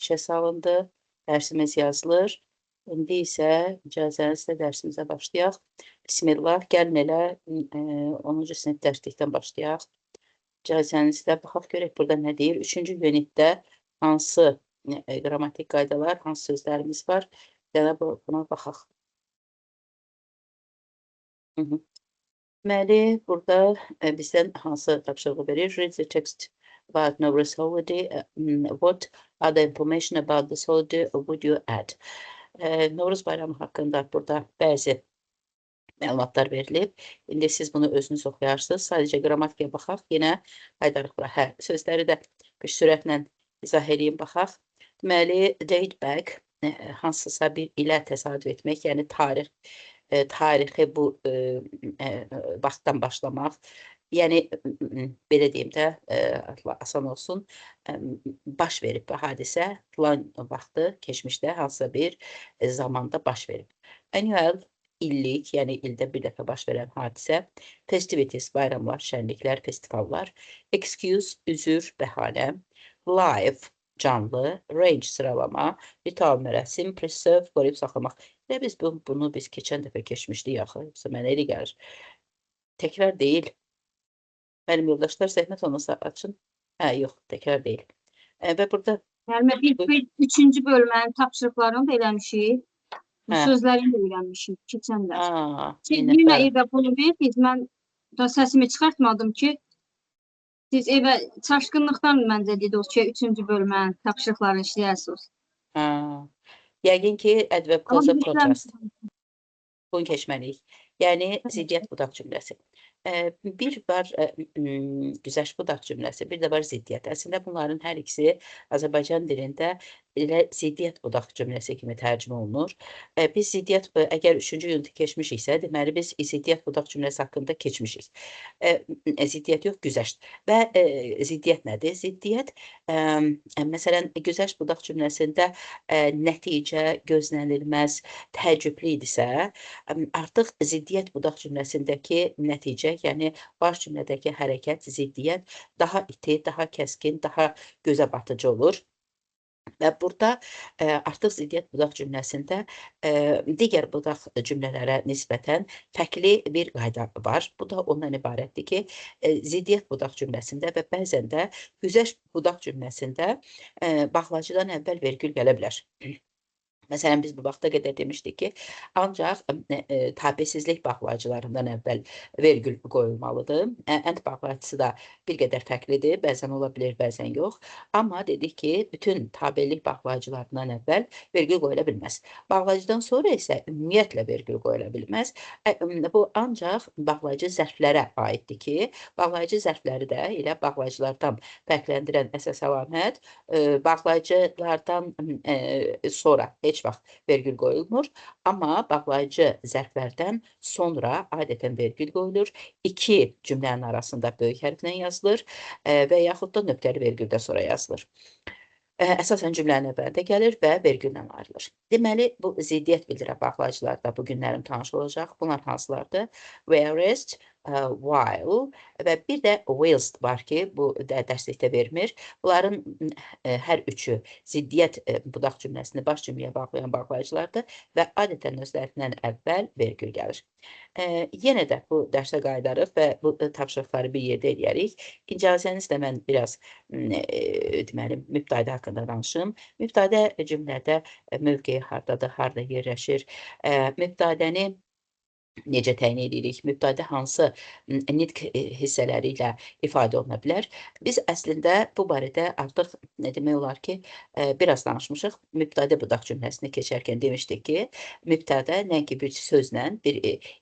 işə salındı. Dərsimiz yazılır. İndi isə icazənizlə dərsimizə başlayaq. Bismillah, gəlin elə 10-cu sinif dərslikdən başlayaq. İcazənizlə baxaq görək burada nə deyir. 3-cü unitdə hansı qrammatik qaydalar, hansı sözlərimiz var. Gələ buna baxaq. Deməli, burada bizdən hansı tapşırığı verir? Read the text about Novruz holiday. What other information about this holiday would you add? Novruz bayramı haqqında burada bəzi məlumatlar verilib. İndi siz bunu özünüz oxuyarsınız. Sadəcə qrammatikaya baxaq. Yenə qaydarıq bura. Hə, sözləri də bir sürətlə izah edeyim, baxaq. Deməli, date back hansısa bir ilə təsadüf etmək, yəni tarixi bu vaxtdan başlamaq. Yəni, belə deyim də, asan olsun, baş verib bu hadisə, filan vaxtı, keçmişdə, hansısa bir zamanda baş verib. Annual, illik, yəni ildə bir dəfə baş verən hadisə. Festivities, bayramlar, şənliklər, festivallar. Excuse, üzür, bəhanə. Live, canlı. Range, sıralama. Ritual, mərasim. Preserve, qoruyub saxlamaq. Və biz bunu keçən dəfə keçmişdik axı. Mənə elə gəlir. Təkrar deyil. Mənim yoldaşlar zəhmət olmasa açın. Hə, yox, təkrar deyil. Və burada... Yəni, biz 3-cü bölmənin tapşırıqlarını da eləmişik. Bu sözlərini də öyrənmişik keçən dərs. Yenə evə bunu verirsiniz. Mən səsimi çıxartmadım ki, siz evə çaşqınlıqdan məncə dediniz ki, 3-cü bölmənin tapşırıqlarını işləyərsiniz. Yəqin ki, adverb clause contrast. Bunu keçməliyik. Yəni, ziddiyyət budaq cümləsi. Bir var güzəşt budaq cümləsi, bir də var ziddiyyət. Əslində, bunların hər ikisi Azərbaycan dilində elə ziddiyyət budaq cümləsi kimi tərcümə olunur. Biz ziddiyyət, əgər 3-cü uniti keçmişiksə, deməli, biz ziddiyyət budaq cümləsi haqqında keçmişik. Ziddiyyət yox, güzəşt. Və ziddiyyət nədir? Ziddiyyət, məsələn, güzəşt budaq cümləsində nəticə, gözlənilməz, təəccüblü idisə, artıq ziddiyyət budaq cümləsindəki nəticə, yəni baş cümlədəki hərəkət, ziddiyyət daha iti, daha kəskin, daha gözə batıcı olur. Və burada artıq ziddiyyət budaq cümləsində digər budaq cümlələrə nisbətən fərqli bir qayda var. Bu da ondan ibarətdir ki, ziddiyyət budaq cümləsində və bəzən də güzəşt budaq cümləsində bağlacıdan əvvəl vergül gələ bilər. Məsələn, biz bu vaxta qədər demişdik ki, ancaq tabesizlik bağlacılarından əvvəl vergül qoyulmalıdır. Ənd bağlacısı da bir qədər fərqlidir, bəzən ola bilir, bəzən yox. Amma dedik ki, bütün tabelik bağlacılarından əvvəl vergül qoyula bilməz. Bağlacıdan sonra isə ümumiyyətlə vergül qoyula bilməz. Bu ancaq bağlacı zərflərə aiddir ki, bağlacı zərfləri də elə bağlacılardan fərqləndirən əsas əlamət bağlacılardan sonra heç vaxt vergül qoyulmur, amma bağlayıcı zərflərdən sonra adətən vergül qoyulur. İki cümlənin arasında böyük hərflə yazılır və yaxud da nöqtəli vergüldən sonra yazılır. Əsasən cümlənin əvvəlində gəlir və vergüllə ayrılır. Deməli, bu ziddiyyət bildirən bağlayıcılarda bu günlərim tanış olacaq. Bunlar hansılardır? Whereas, while və bir də whilst var ki, bu dərslikdə vermir. Bunların hər üçü ziddiyyət budaq cümləsini baş cümləyə bağlayan bağlayıcılardır və adətən özlərindən əvvəl vergül gəlir. Yenə də bu dərsə qayıdarıq və bu tapşırıqları bir yerdə eləyərik. İcazənizlə mən biraz deməli, mübtədə haqqında danışım. Mübtədə cümlədə mövqeyi hardadır, harda yerləşir. Mübtədəni necə təyin edirik? Mübtədə hansı nitq hissələri ilə ifadə oluna bilər? Biz əslində bu barədə artıq demək olar ki, biraz danışmışıq. Mübtədə budaq cümləsini keçərkən demişdik ki, mübtədə nəinki bir sözlə, bir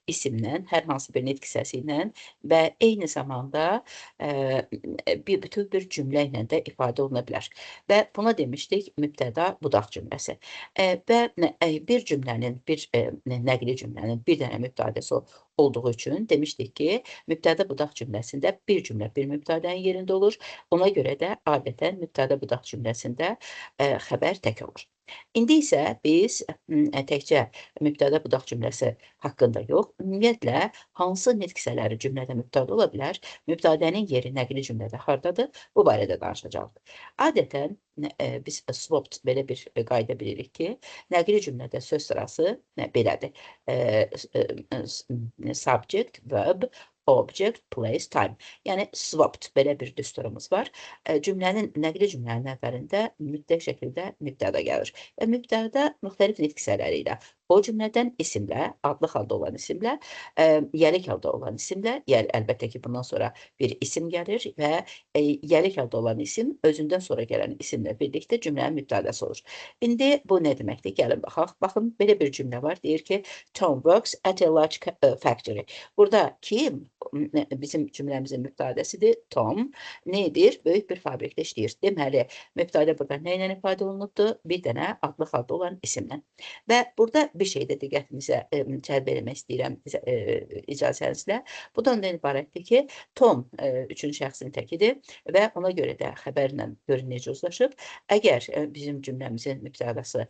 isimlə, hər hansı bir nitq hissəsi ilə və eyni zamanda bütün bir cümlə ilə də ifadə oluna bilər. Və buna demişdik mübtəda budaq cümləsi. Və bir cümlənin, bir nəqli cümlənin bir dənə mübtədəsi olduğu üçün demişdik ki, mübtədə budaq cümləsində bir cümlə bir mübtədənin yerində olur. Ona görə də adətən mübtədə budaq cümləsində xəbər tək olur. İndi isə biz təkcə mübtəda budaq cümləsi haqqında yox, ümumiyyətlə hansı nitq cümlədə mübtəda ola bilər, mübtədənin yeri nəqli cümlədə hardadır, bu barədə danışacağıq. Adətən biz swapped belə bir qayda bilirik ki, nəqli cümlədə söz sırası belədir. Subject, verb, object, place, time. Yəni swapped belə bir düsturumuz var. Cümlənin, nəqli cümlənin əvvəlində mütləq şəkildə mübtəda gəlir. Və mübtəda müxtəlif nitq hissələri ilə o cümlədən isimlə, adlı halda olan isimlə, yəlik halda olan isimlə, yəni əlbəttə ki, bundan sonra bir isim gəlir və yəlik halda olan isim özündən sonra gələn isimlə birlikdə cümlənin mübtədası olur. İndi bu nə deməkdir? Gəlin baxaq. Baxın, belə bir cümlə var. Deyir ki, Tom works at a large factory. Burada kim? Bizim cümləmizin mübtədəsidir. Tom nə edir? Böyük bir fabrikdə işləyir. Deməli, mübtədə burada nə ilə ifadə olunubdur? Bir dənə adlı halda olan isimlə. Və burada bir şey də diqqətinizə cəlb eləmək istəyirəm icazənizlə. Bu da ondan ibarətdir ki, Tom üçüncü şəxsin təkidir və ona görə də xəbərlə görün necə uzlaşıb. Əgər bizim cümləmizin mübtədası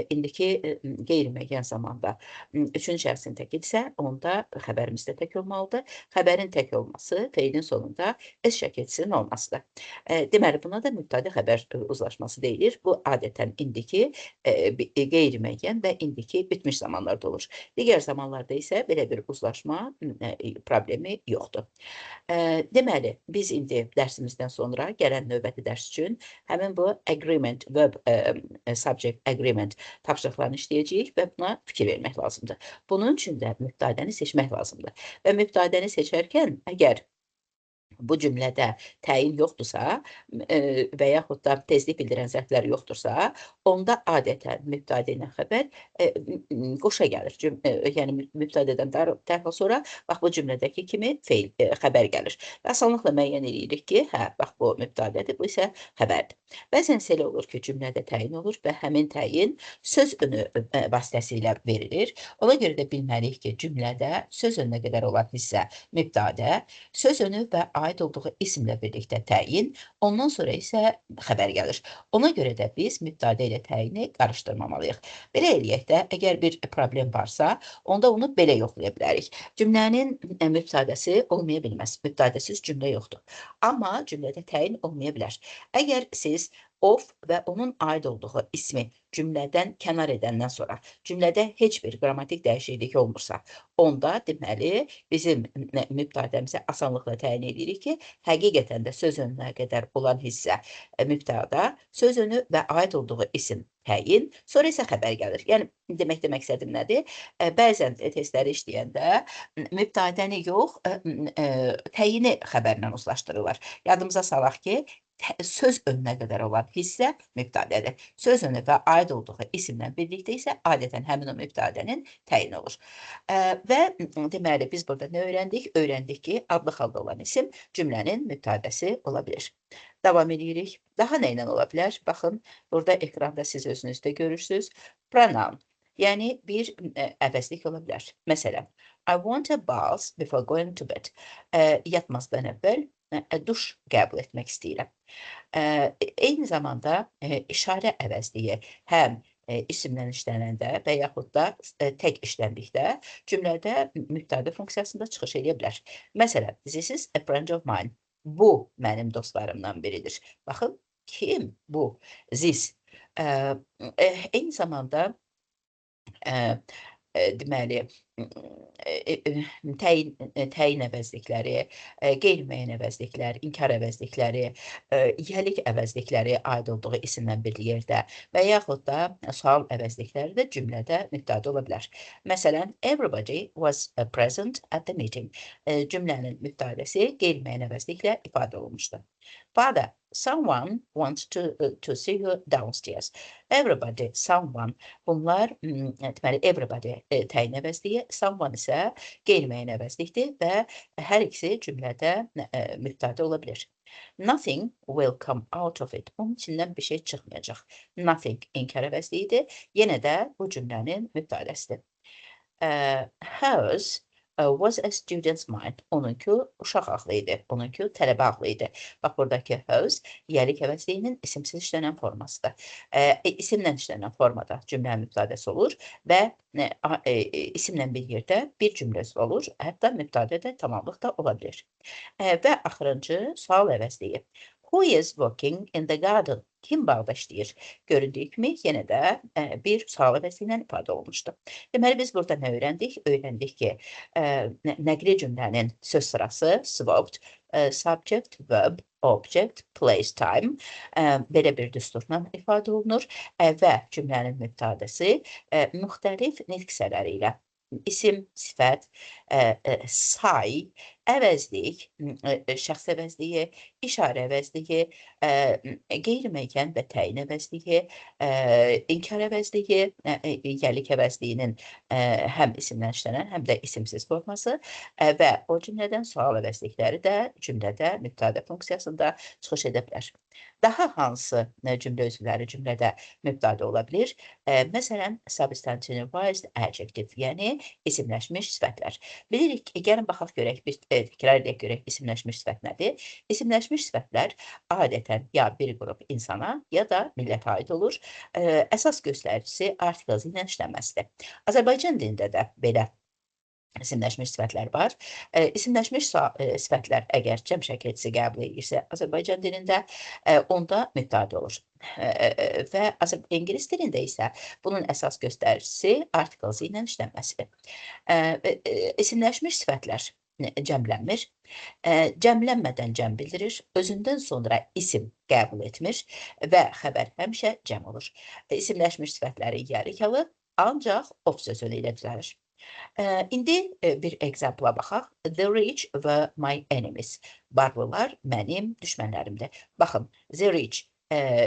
indiki qeyri-müəyyən zamanda üçüncü şəxsin təkidirsə, onda xəbərimiz də tək olmalıdır. Xəbərin tək olması feilin sonunda S şəkilçisinin olmasıdır. Deməli, buna da mübtəda xəbər uzlaşması deyilir. Bu adətən indiki qeyri-müəyyən və indiki bitmiş zamanlarda olur. Digər zamanlarda isə belə bir uzlaşma problemi yoxdur. Deməli, biz indi dərsimizdən sonra gələn növbəti dərs üçün həmin bu agreement, verb, subject, agreement tapşırıqlarını işləyəcəyik və buna fikir vermək lazımdır. Bunun üçün də mübtədəni seçmək lazımdır. Və mübtədəni seçərkən, əgər bu cümlədə təyin yoxdursa və yaxud da tezlik bildirən zərflər yoxdursa, onda adətən mübtədə ilə xəbər qoşa gəlir. Yəni mübtədədən dərhal sonra bax bu cümlədəki kimi feil xəbər gəlir. Və asanlıqla müəyyən edirik ki, hə, bax bu mübtədədir, bu isə xəbərdir. Bəzən elə olur ki, cümlədə təyin olur və həmin təyin söz önü vasitəsilə verilir. Ona görə də bilməliyik ki, cümlədə söz önünə qədər olan hissə mübtədə, söz önü və aid olduğu isimlə birlikdə təyin, ondan sonra isə xəbər gəlir. Ona görə də biz mübtədə ilə təyini qarışdırmamalıyıq. Belə eləyək də, əgər bir problem varsa, onda onu belə yoxlaya bilərik. Cümlənin mübtədəsi olmaya bilməz. Mübtədəsiz cümlə yoxdur. Amma cümlədə təyin olmaya bilər. Əgər siz of və onun aid olduğu ismi cümlədən kənar edəndən sonra cümlədə heç bir qrammatik dəyişiklik olmursa, onda deməli bizim mübtədəmizə asanlıqla təyin edirik ki, həqiqətən də söz önünə qədər olan hissə mübtəda, söz önü və aid olduğu isim təyin, sonra isə xəbər gəlir. Yəni demək məqsədim nədir? Bəzən testləri işləyəndə mübtədəni yox, təyini xəbərlə uzlaşdırırlar. Yadımıza salaq ki, söz önünə qədər olan hissə mübtədədir. Söz önü və aid olduğu isimlə birlikdə isə adətən həmin o mübtədənin təyin olur. Və deməli, biz burada nə öyrəndik? Öyrəndik ki, adlı halda olan isim cümlənin mübtədəsi ola bilir. Davam edirik. Daha nə ilə ola bilər? Baxın, burada ekranda siz özünüzdə görürsünüz. Pronoun. Yəni, bir əvəzlik ola bilər. Məsələn, I want a bath before going to bed. Yatmazdan əvvəl duş qəbul etmək istəyirəm. Eyni zamanda işarə əvəzliyi həm isimlə işlənəndə və yaxud da tək işləndikdə cümlədə mübtəda funksiyasında çıxış edə bilər. Məsələn, this is a friend of mine. Bu mənim dostlarımdan biridir. Baxın, kim bu? This. Eyni zamanda deməli, təyin əvəzlikləri, qeyri-müəyyən əvəzliklər, inkar əvəzlikləri, yəlik əvəzlikləri aid olduğu isimlə bir yerdə və yaxud da sual əvəzlikləri də cümlədə mübtəda ola bilər. Məsələn, everybody was present at the meeting. Cümlənin mübtədəsi qeyri-müəyyən əvəzliklə ifadə olunmuşdur. Father, someone wants to see you downstairs. Everybody, someone. Bunlar, deməli, everybody təyin əvəzliyi, someone isə qeyri-müəyyən əvəzlikdir və hər ikisi cümlədə mübtəda ola bilir. Nothing will come out of it. Onun içindən bir şey çıxmayacaq. Nothing inkar əvəzliyidir. Yenə də bu cümlənin mübtədəsidir. Hers was a student's mind. Onunki uşaq ağlı idi. Onunki tələbə ağlı idi. Bax, buradakı whose yəlik əvəzliyinin isimsiz işlənən formasıdır. İsimlə işlənən formada cümlənin mübtədəsi olur və isimlə bir yerdə bir cümlə üzvü olur. Hətta mübtədə də tamamlıq da ola bilir. Və axırıncı sual əvəzliyi. Who is working in the garden? Kim bağda işləyir? Göründüyü kimi yenə də bir sual əvəzliyi ilə ifadə olunmuşdur. Deməli, biz burada nə öyrəndik? Öyrəndik ki, nəqli cümlənin söz sırası swapped, subject, verb, object, place, time belə bir düsturla ifadə olunur və cümlənin mübtədəsi müxtəlif nitq hissələri ilə isim, sifət, say, əvəzlik, şəxs əvəzliyi, işarə əvəzliyi, qeyri-müəyyən və təyin əvəzliyi, inkar əvəzliyi, yəlik əvəzliyinin həm isimlə işlənən, həm də isimsiz forması və o cümlədən sual əvəzlikləri də cümlədə mübtədə funksiyasında çıxış edə bilər. Daha hansı cümlə üzvləri cümlədə mübtədə ola bilir? Məsələn, substantivized adjective, yəni isimləşmiş sifətlər. Bilirik ki, gəlin baxaq görək, biz təkrar edək görək isimləşmiş sifət nədir? İsimləşmiş sifətlər adətən ya bir qrup insana, ya da millətə aid olur. Əsas göstəricisi artikel ilə işlənməsidir. Azərbaycan dilində də belə isimləşmiş sifətlər var. İsimləşmiş sifətlər əgər cəm şəkilçisi qəbul edirsə Azərbaycan dilində, onda mübtədə olur. Və ingilis dilində isə bunun əsas göstəricisi artikel ilə işlənməsidir. İsimləşmiş sifətlər cəmlənmir. Cəmlənmədən cəm bildirir, özündən sonra isim qəbul etmir və xəbər həmişə cəm olur. İsimləşmiş sifətləri yəlik alır, ancaq of sözü ilə düzəlir. İndi bir example-a baxaq. The rich were my enemies. Varlılar mənim düşmənlərimdir. Baxın, the rich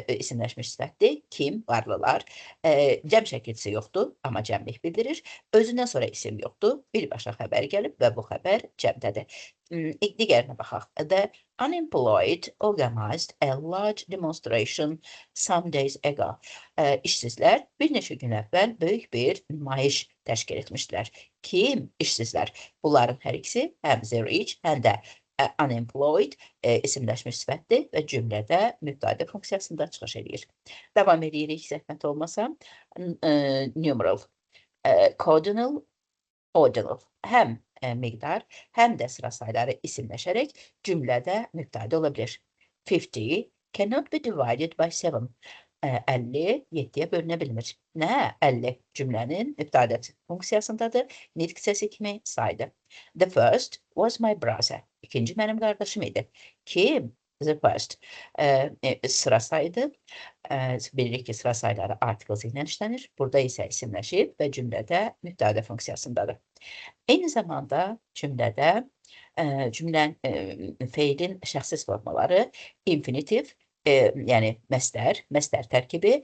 isimləşmiş sifətdir. Kim? Varlılar. Cəm şəkilçisi yoxdur, amma cəmlik bildirir. Özündən sonra isim yoxdur. Birbaşa xəbər gəlib və bu xəbər cəmdədir. Digərinə baxaq. The unemployed organized a large demonstration some days ago. İşsizlər bir neçə gün əvvəl böyük bir nümayiş təşkil etmişdilər. Kim? İşsizlər. Bunların hər ikisi həm the rich, həm də unemployed isimləşmiş sifətdir və cümlədə mübtədə funksiyasında çıxış edir. Davam edirik, zəhmət olmasa. Numeral, cardinal, ordinal. Həm miqdar, həm də sıra sayları isimləşərək cümlədə mübtədə ola bilir. 50 cannot be divided by 7. 50 7-yə bölünə bilmir. Nə? 50 cümlənin mübtədə funksiyasındadır. Nitq hissəsi kimi saydır. The first was my brother. İkinci mənim qardaşım idi. Kim? The first. Sıra saydı. Bilirik ki, sıra sayları article ilə işlənir. Burada isə isimləşib və cümlədə mübtədə funksiyasındadır. Eyni zamanda cümlədə feilin şəxsiz formaları infinitiv, yəni məstər, məstər tərkibi,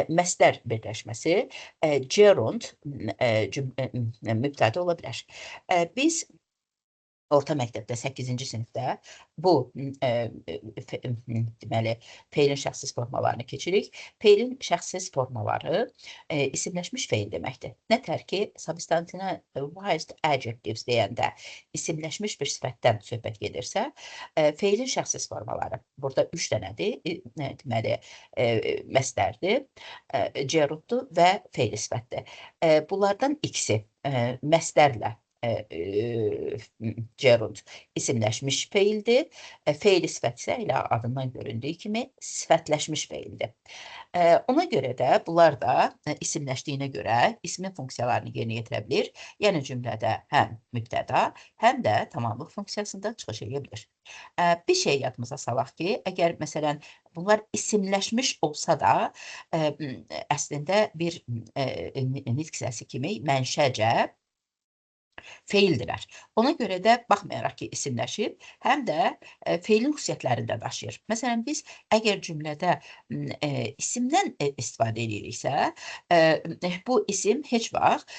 məstər birləşməsi, gerund mübtədə ola bilər. Biz orta məktəbdə 8-ci sinifdə bu deməli feilin şəxsiz formalarını keçirik. Feilin şəxsiz formaları isimləşmiş feil deməkdir. Nətər ki, substantivized adjectives deyəndə isimləşmiş bir sifətdən söhbət gedirsə, feilin şəxsiz formaları burada 3 dənədir. Deməli, məstərdir, gerunddur və feil sifətdir. Bunlardan ikisi məstərlə gerund isimləşmiş feildir. Feil sifət isə elə adından göründüyü kimi sifətləşmiş feildir. Ona görə də bunlar da isimləşdiyinə görə ismin funksiyalarını yerinə yetirə bilir. Yəni cümlədə həm mübtəda, həm də tamamlıq funksiyasında çıxış edə bilir. Bir şey yadımıza salaq ki, əgər məsələn bunlar isimləşmiş olsa da əslində bir nitq hissəsi kimi mənşəcə feildirlər. Ona görə də baxmayaraq ki, isimləşib, həm də feilin xüsusiyyətlərini də daşıyır. Məsələn, biz əgər cümlədə isimdən istifadə ediriksə, bu isim heç vaxt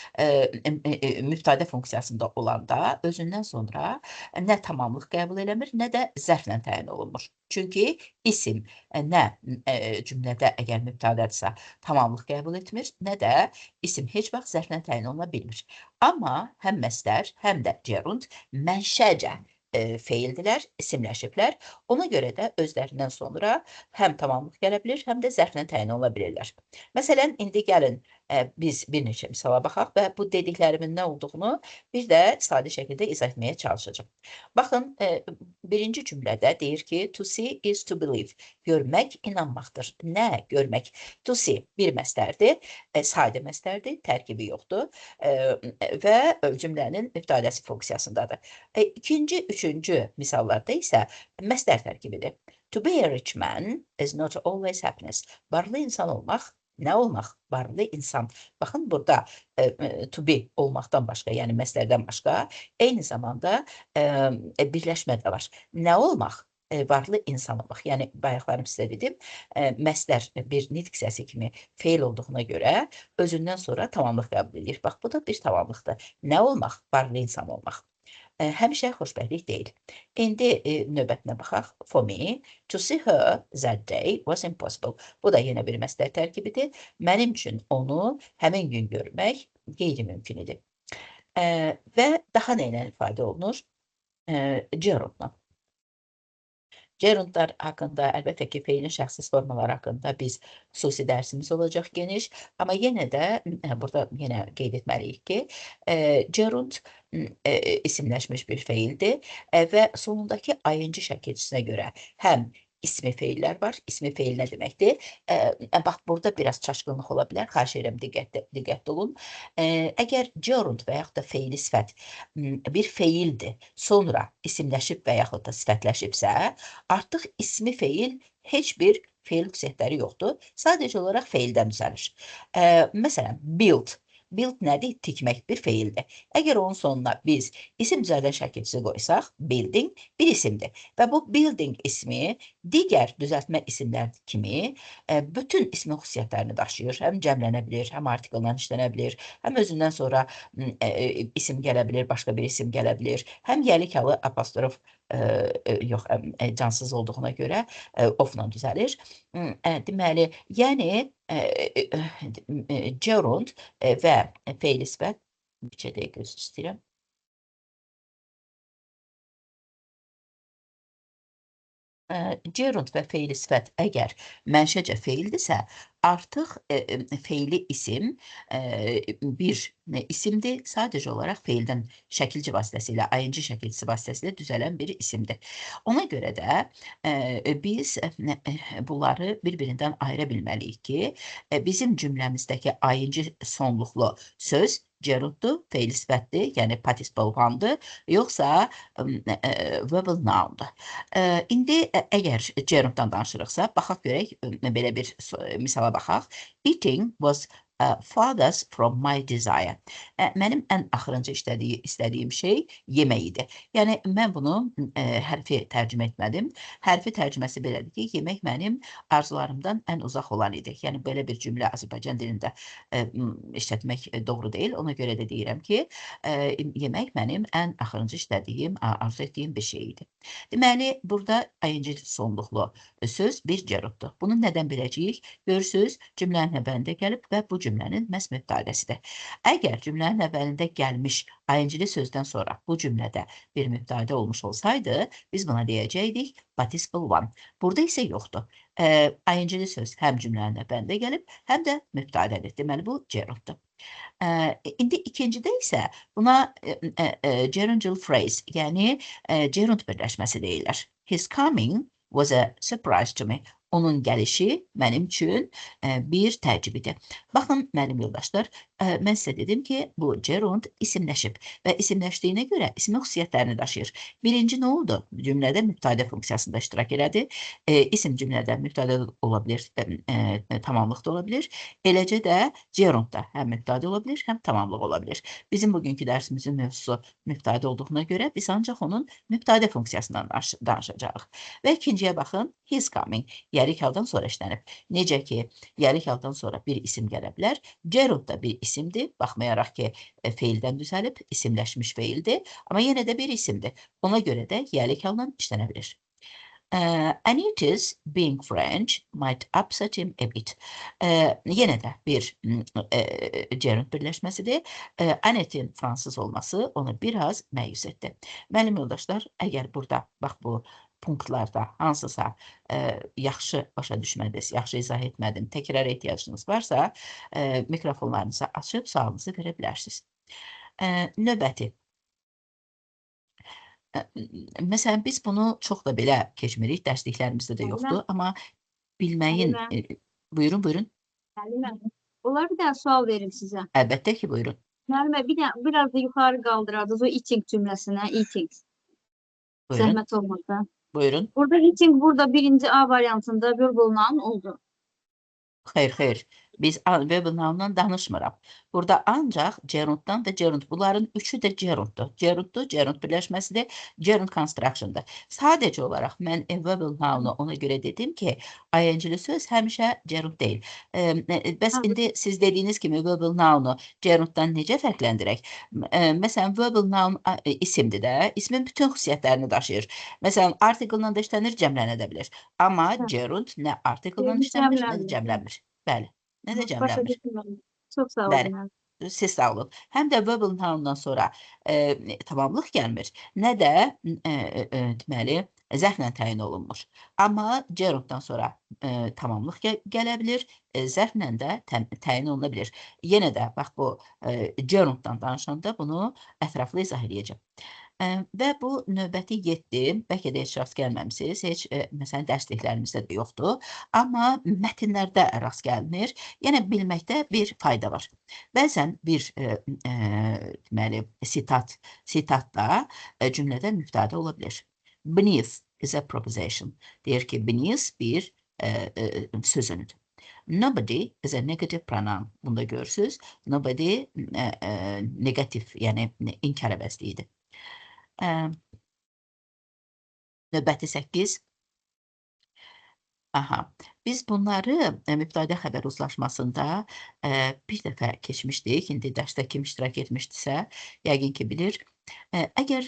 mübtədə funksiyasında olanda özündən sonra nə tamamlıq qəbul eləmir, nə də zərflə təyin olunmur. Çünki isim nə cümlədə əgər mübtədədirsə tamamlıq qəbul etmir, nə də isim heç vaxt zərflə təyin oluna bilmir. Amma həm məstər, həm də gerund mənşəcə feildilər, isimləşiblər. Ona görə də özlərindən sonra həm tamamlıq gələ bilir, həm də zərflə təyin ola bilirlər. Məsələn, indi gəlin biz bir neçə misala baxaq və bu dediklərimin nə olduğunu bir də sadə şəkildə izah etməyə çalışacağım. Baxın, birinci cümlədə deyir ki, to see is to believe. Görmək inanmaqdır. Nə görmək? To see bir məstərdir, sadə məstərdir, tərkibi yoxdur və cümlənin mübtədəsi funksiyasındadır. İkinci, üçüncü misallarda isə məstər tərkibidir. To be a rich man is not always happiness. Varlı insan olmaq, nə olmaq? Varlı insan. Baxın, burada to be olmaqdan başqa, yəni məstərdən başqa, eyni zamanda birləşmə də var. Nə olmaq? Varlı insan olmaq. Yəni, bayaqlarım sizə dedim, məstər bir nitq səsi kimi feil olduğuna görə özündən sonra tamamlıq qəbul edir. Bax, bu da bir tamamlıqdır. Nə olmaq? Varlı insan olmaq. Həmişə xoşbəxtlik deyil. İndi növbətinə baxaq. For me, to see her that day was impossible. Bu da yenə bir məstər tərkibidir. Mənim üçün onu həmin gün görmək qeyri-mümkün idi. Və daha nə ilə ifadə olunur? Gerundla. Gerundlar haqqında, əlbəttə ki, feilin şəxsiz formaları haqqında biz xüsusi dərsimiz olacaq geniş, amma yenə də burada yenə qeyd etməliyik ki, gerund isimləşmiş bir feildir və sonundakı ayıncı şəkilçisinə görə həm ismi feillər var. İsmi feil nə deməkdir? Bax, burada biraz çaşqınlıq ola bilər. Xahiş edirəm, diqqətli olun. Əgər gerund və yaxud da feili sifət bir feildir, sonra isimləşib və yaxud da sifətləşibsə, artıq ismi feil heç bir feil xüsusiyyətləri yoxdur. Sadəcə olaraq feildən düzəlir. Məsələn, build. Build nədir? Tikmək bir feildir. Əgər onun sonuna biz isim düzəldən şəkilçisi qoysaq, building bir isimdir. Və bu building ismi digər düzəltmə isimlər kimi bütün ismi xüsusiyyətlərini daşıyır. Həm cəmlənə bilir, həm artikeldən işlənə bilir, həm özündən sonra isim gələ bilir, başqa bir isim gələ bilir. Həm yəlik halı apostrof yox, cansız olduğuna görə ofla düzəlir. Deməli, yəni gerund və feil sifət bir dəqiqə gözü istəyirəm. Gerund və feili sifət əgər mənşəcə feildirsə, artıq feili isim bir isimdir, sadəcə olaraq feildən şəkilci vasitəsilə, ayıncı şəkilcisi vasitəsilə düzələn bir isimdir. Ona görə də biz bunları bir-birindən ayıra bilməliyik ki, bizim cümləmizdəki ayıncı sonluqlu söz gerunddur, feil sifətdir, yəni participle one'dır, yoxsa verbal noun'dur. İndi əgər gerunddan danışırıqsa, baxaq görək, belə bir misala baxaq. Eating was farthest from my desire. Mənim ən axırıncı istədiyim şey yemək idi. Yəni, mən bunu hərfi tərcümə etmədim. Hərfi tərcüməsi belədir ki, yemək mənim arzularımdan ən uzaq olan idi. Yəni, belə bir cümlə Azərbaycan dilində işlətmək doğru deyil. Ona görə də deyirəm ki, yemək mənim ən axırıncı istədiyim, arzu etdiyim bir şey idi. Deməli, burada ayıncı sonluqlu söz bir gerunddur. Bunu nədən biləcəyik? Görürsünüz, cümlənin əvvəlində gəlib və bu cümlənin məhz mübtədəsidir. Əgər cümlənin əvvəlində gəlmiş ayıncılı sözdən sonra bu cümlədə bir mübtədə olmuş olsaydı, biz buna deyəcəkdik participle one. Burada isə yoxdur. Ayıncılı söz həm cümlənin əvvəlində gəlib, həm də mübtədədir. Deməli, bu gerunddur. İndi ikincidə isə buna gerundial phrase, yəni gerund birləşməsi deyirlər. His coming was a surprise to me. Onun gəlişi mənim üçün bir təəccüb idi. Baxın, mənim yoldaşlar, mən sizə dedim ki, bu gerund isimləşib və isimləşdiyinə görə ismin xüsusiyyətlərini daşıyır. Birinci nə oldu? Cümlədə mübtədə funksiyasında iştirak elədi. İsim cümlədə mübtədə ola bilir, tamamlıq da ola bilir. Eləcə də gerundda həm mübtədə ola bilir, həm tamamlıq ola bilir. Bizim bugünkü dərsimizin mövzusu mübtədə olduğuna görə biz ancaq onun mübtədə funksiyasından danışacağıq. Və ikinciyə baxın, his coming. Yərik haldan sonra işlənib. Necə ki, yərik haldan sonra bir isim gələ bilər. Gerund da bir isimdir, baxmayaraq ki, feildən düzəlib, isimləşmiş feildir, amma yenə də bir isimdir. Ona görə də yərik haldan işlənə bilir. Anita's being French might upset him a bit. Yenə də bir gerund birləşməsidir. Annetin Fransız olması onu biraz məyus etdi. Mənim yoldaşlar, əgər burada, bax bu punktlarda hansısa yaxşı başa düşmədiniz, yaxşı izah etmədim, təkrar ehtiyacınız varsa, mikrofonlarınızı açıb sualınızı verə bilərsiniz. Növbəti. Məsələn, biz bunu çox da belə keçmirik, dərsliklərimizdə də yoxdur, amma bilməyin... Buyurun, buyurun. Müəllimə, olar bir dənə sual verim sizə. Əlbəttə ki, buyurun. Müəllimə, biraz da yuxarı qaldırardınız o eating cümləsinə, eating. Zəhmət olmasa. Buyurun. Burada eating burada birinci A variantında verbal noun oldu. Xeyr. Biz verbal noun'dan danışmıram. Burada ancaq gerunddan da gerund. Bunların üçü də gerunddur. Gerund birləşməsidir, gerund construction'dır. Sadəcə olaraq mən verbal noun'u ona görə dedim ki, ing-li söz həmişə gerund deyil. Bəs indi siz dediyiniz kimi verbal noun'u gerunddan necə fərqləndirək? Məsələn, verbal noun isimdir də, ismin bütün xüsusiyyətlərini daşıyır. Məsələn, article-la da işlənir, cəmlənə də bilir. Amma gerund nə article-la işlənmir, nə də cəmlənmir. Bəli. Nə də cəmlənmir. Çox sağ olun. Siz sağ olun. Həm də verbal noun'dan sonra tamamlıq gəlmir, nə də deməli, zərflə təyin olunmur. Amma gerunddan sonra tamamlıq gələ bilir, zərflə də təyin oluna bilir. Yenə də, bax bu gerunddan danışanda bunu ətraflı izah edəcəm. Və bu növbəti 7, bəlkə də heç rast gəlməmisiz, heç məsələn dərsliklərimizdə də yoxdur, amma mətnlərdə rast gəlinir, yəni bilməkdə bir fayda var. Bəzən bir deməli, sitatda cümlədə mübtədə ola bilir. Beneath is a proposition. Deyir ki, beneath bir sözünüdür. Nobody is a negative pronoun. Bunda görürsünüz. Nobody negatif, yəni inkar əvəzliyidir. Növbəti 8. Biz bunları mübtədə xəbər uzlaşmasında bir dəfə keçmişdik. İndi dərsdə kim iştirak etmişdirsə, yəqin ki bilir. Əgər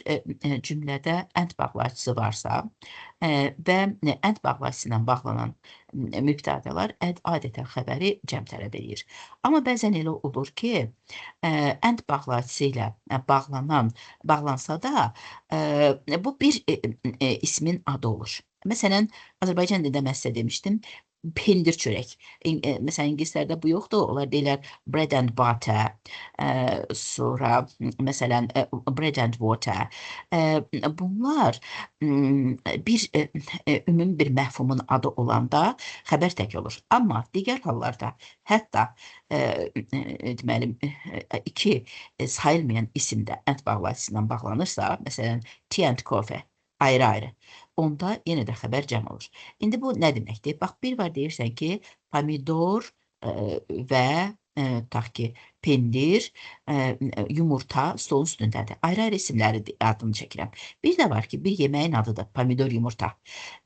cümlədə and bağlayıcısı varsa və and bağlayıcısı ilə bağlanan mübtədələr adətən xəbəri cəm tələb edir. Amma bəzən elə olur ki, and bağlayıcısı ilə bağlansa da bu bir ismin adı olur. Məsələn, Azərbaycan dilində mən sizə demişdim, pendir çörək. Məsələn, İngilizlərdə bu yoxdur. Onlar deyirlər bread and butter. Sonra, məsələn, bread and water. Bunlar bir ümumi bir məfhumun adı olanda xəbər tək olur. Amma digər hallarda, hətta deməli, iki sayılmayan isimdə and bağlayıcısından bağlanırsa, məsələn, tea and coffee, ayrı-ayrı. Onda yenə də xəbər cəm olur. İndi bu nə deməkdir? Bax, bir var deyirsən ki, pomidor və tutaq ki, pendir, yumurta stolun üstündədir. Ayrı-ayrı isimləri adını çəkirəm. Bir də var ki, bir yeməyin adıdır, pomidor yumurta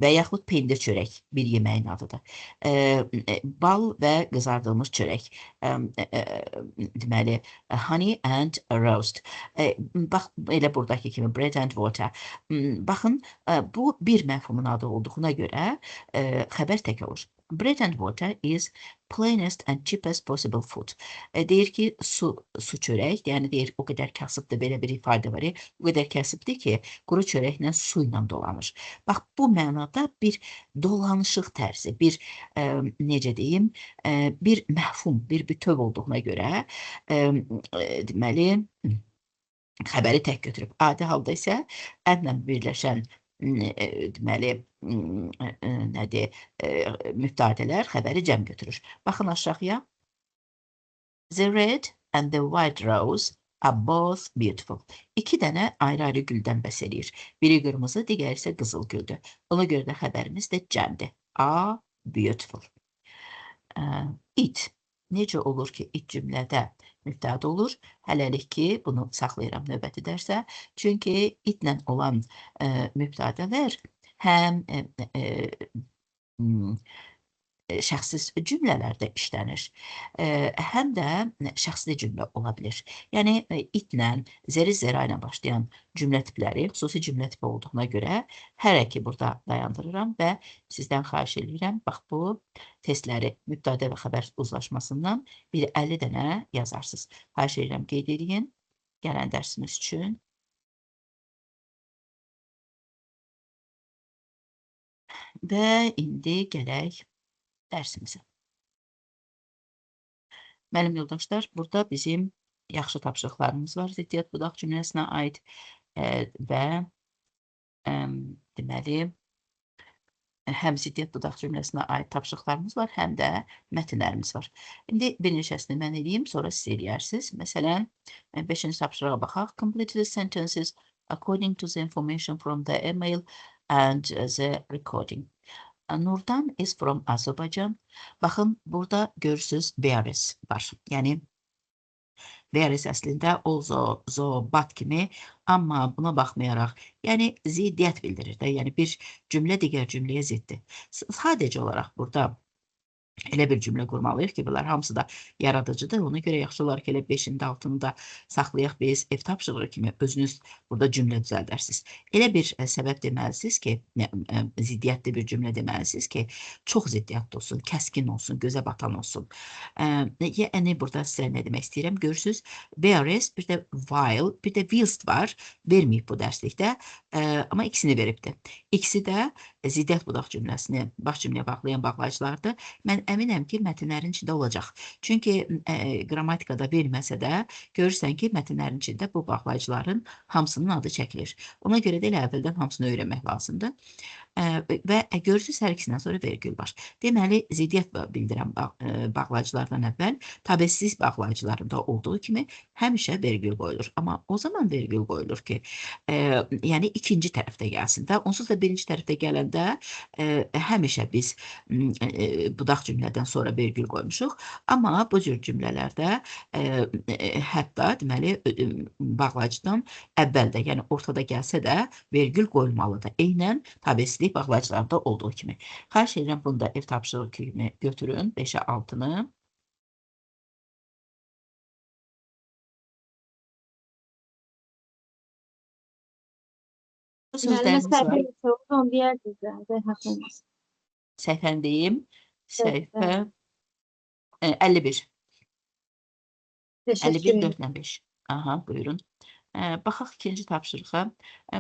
və yaxud pendir çörək bir yeməyin adıdır. Bal və qızardılmış çörək, deməli, honey and roast. Bax, elə buradakı kimi bread and water. Baxın, bu bir məfhumun adı olduğuna görə xəbər tək olur. Bread and water is plainest and cheapest possible food. Deyir ki, su çörək, yəni deyir, o qədər kasıbdır, belə bir ifadə var, o qədər kasıbdır ki, quru çörəklə su ilə dolanır. Bax, bu mənada bir dolanışıq tərzi, bir, necə deyim, bir məfhum, bir bütöv olduğuna görə, deməli, xəbəri tək götürüb. Adi halda isə ədlə birləşən deməli, nədir, mübtədələr xəbəri cəm götürür. Baxın aşağıya. The red and the white rose are both beautiful. İki dənə ayrı-ayrı güldən bəhs edir. Biri qırmızı, digəri isə qızıl güldür. Ona görə də xəbərimiz də cəmdir. Are beautiful. It. Necə olur ki, it cümlədə mübtədə olur. Hələlik ki, bunu saxlayıram növbəti dərsə. Çünki itlə olan mübtədələr həm şəxssiz cümlələrdə işlənir. Həm də şəxsli cümlə ola bilir. Yəni, itlə, zeri-zera ilə başlayan cümlə tipləri xüsusi cümlə tipi olduğuna görə hələ ki burada dayandırıram və sizdən xahiş edirəm, bax bu testləri mübtədə və xəbər uzlaşmasından bir 50 dənə yazarsınız. Xahiş edirəm, qeyd edin gələn dərsimiz üçün. Və indi gələk dərsimizə. Mənim yoldaşlar, burada bizim yaxşı tapşırıqlarımız var ziddiyyət budaq cümləsinə aid və deməli, həm ziddiyyət budaq cümləsinə aid tapşırıqlarımız var, həm də mətnlərimiz var. İndi bir neçəsini mən edeyim, sonra siz eləyərsiniz. Məsələn, 5-ci tapşırığa baxaq. Complete the sentences according to the information from the email and the recording. Nurdan is from Azerbaijan. Baxın, burada görürsünüz Bearis var. Yəni, Bearis əslində o, zo, bat kimi, amma buna baxmayaraq, yəni ziddiyyət bildirir də, yəni bir cümlə digər cümləyə ziddir. Sadəcə olaraq burada elə bir cümlə qurmalıyıq ki, bunlar hamısı da yaradıcıdır. Ona görə yaxşı olaraq elə 5-in də altını da saxlayaq biz ev tapşırığı kimi özünüz burada cümlə düzəldərsiniz. Elə bir səbəb deməlisiniz ki, ziddiyyətli bir cümlə deməlisiniz ki, çox ziddiyyətli olsun, kəskin olsun, gözə batan olsun. Yəni burada sizə nə demək istəyirəm? Görürsünüz, whereas, bir də while, bir də whilst var. Verməyib bu dərslikdə, amma ikisini veribdir. İkisi də ziddiyyət budaq cümləsini baş cümləyə bağlayan bağlayıcılardır. Mən əminəm ki, mətnlərin içində olacaq. Çünki qrammatikada verməsə də görürsən ki, mətnlərin içində bu bağlayıcıların hamısının adı çəkilir. Ona görə də elə əvvəldən hamısını öyrənmək lazımdır. Və görürsünüz, hər ikisindən sonra vergül var. Deməli, ziddiyyət bildirən bağlayıcılardan əvvəl tabesiz bağlayıcılarında olduğu kimi həmişə vergül qoyulur. Amma o zaman vergül qoyulur ki, yəni ikinci tərəfdə gəlsin də. Onsuz da birinci tərəfdə gələndə həmişə biz budaq cümlədən sonra vergül qoymuşuq. Amma bu cür cümlələrdə hətta deməli bağlayıcıdan əvvəldə, yəni ortada gəlsə də vergül qoyulmalıdır. Eynən tabesiz bağlayıcılarda olduğu kimi. Xahiş edirəm, bunu da ev tapşırığı kimi götürün, 5-ə 6-nı. Sözlərimiz var. Səhvəndəyim. Səhvə 51. 51, 4-5. Aha, buyurun. Baxaq ikinci tapşırığa.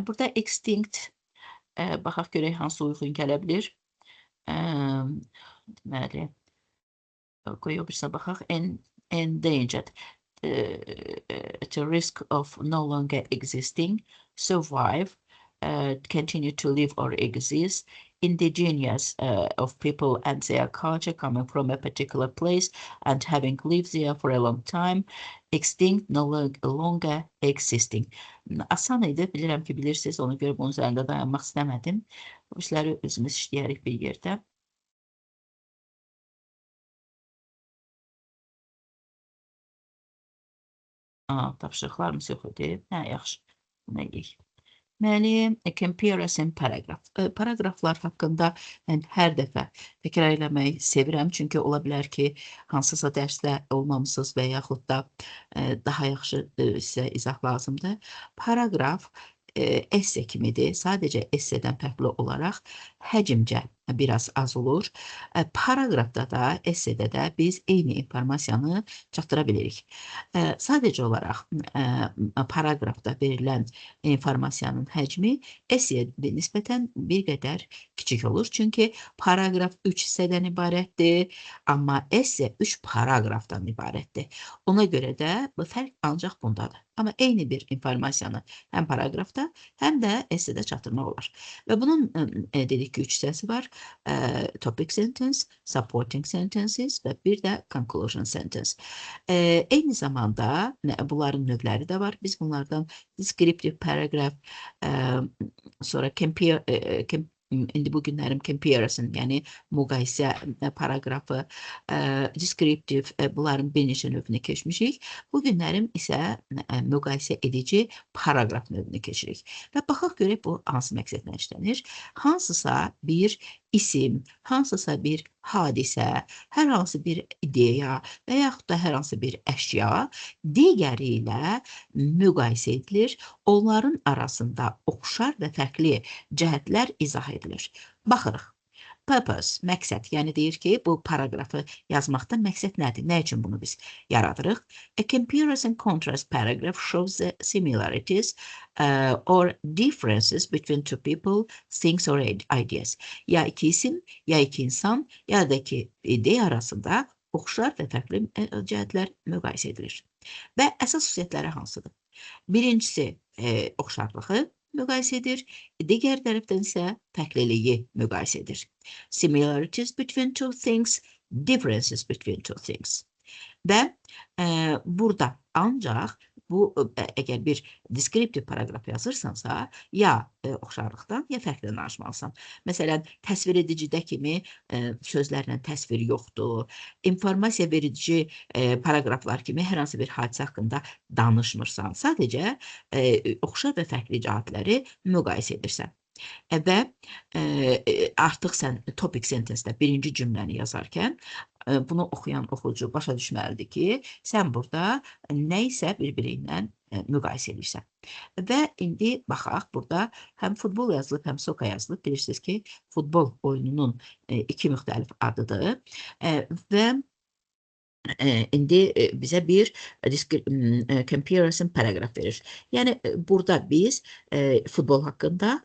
Burada extinct baxaq görək hansı uyğun gələ bilir. Deməli, qoyuq birsə baxaq. Endangered. To risk of no longer existing, survive, continue to live or exist, indigenous of people and their culture coming from a particular place and having lived there for a long time, extinct, no longer existing. Asan idi, bilirəm ki, bilirsiniz, ona görə bunun üzərində dayanmaq istəmədim. Bu işləri özümüz işləyərik bir yerdə. Tapşırıqlarımız yox idi. Hə, yaxşı. Buna yiyik. Deməli, comparison paragraf. Paragraflar haqqında mən hər dəfə təkrar eləmək sevirəm. Çünki ola bilər ki, hansısa dərsdə olmamısınız və yaxud da daha yaxşı sizə izah lazımdır. Paragraf esse kimidir. Sadəcə essedən fərqli olaraq həcmcə biraz az olur. Paragrafda da, essedə də biz eyni informasiyanı çatdıra bilirik. Sadəcə olaraq paragrafda verilən informasiyanın həcmi essəyə nisbətən bir qədər kiçik olur. Çünki paragraf 3 hissədən ibarətdir, amma esse 3 paragrafdan ibarətdir. Ona görə də bu fərq ancaq bundadır. Amma eyni bir informasiyanı həm paragrafda, həm də essedə çatdırmaq olar. Və bunun dedik ki, 3 hissəsi var. Topic sentence, supporting sentences və bir də conclusion sentence. Eyni zamanda bunların növləri də var. Biz bunlardan descriptive paragraph, sonra indi bu günlərim comparison, yəni müqayisə paragrafı, descriptive, bunların bir neçə növünü keçmişik. Bu günlərim isə müqayisə edici paragraf növünü keçirik. Və baxaq görək bu hansı məqsədlə işlənir. Hansısa bir isim, hansısa bir hadisə, hər hansı bir ideya və yaxud da hər hansı bir əşya digəri ilə müqayisə edilir. Onların arasında oxşar və fərqli cəhətlər izah edilir. Baxırıq. Purpose, məqsəd, yəni deyir ki, bu paragrafı yazmaqda məqsəd nədir? Nə üçün bunu biz yaradırıq? A comparison contrast paragraph shows the similarities or differences between two people, things or ideas. Ya iki isim, ya iki insan, ya da iki ideya arasında oxşar və fərqli cəhətlər müqayisə edilir. Və əsas xüsusiyyətləri hansıdır? Birincisi oxşarlığı müqayisə edir, digər tərəfdən isə fərqliliyi müqayisə edir. Similarities between two things, differences between two things. Və burada ancaq bu, əgər bir deskriptiv paragraf yazırsansa, ya oxşarlıqdan, ya fərqdən danışmalısan. Məsələn, təsvir edicidə kimi sözlərlə təsvir yoxdur. İnformasiya verici paragraflar kimi hər hansı bir hadisə haqqında danışmırsan. Sadəcə oxşar və fərqli cəhətləri müqayisə edirsən. Və artıq sən topic sentensdə birinci cümləni yazarkən bunu oxuyan oxucu başa düşməlidir ki, sən burada nə isə bir-biri ilə müqayisə edirsən. Və indi baxaq, burada həm futbol yazılıb, həm soccer yazılıb. Bilirsiniz ki, futbol oyununun iki müxtəlif adıdır və indi bizə bir comparison paragraf verir. Yəni, burada biz futbol haqqında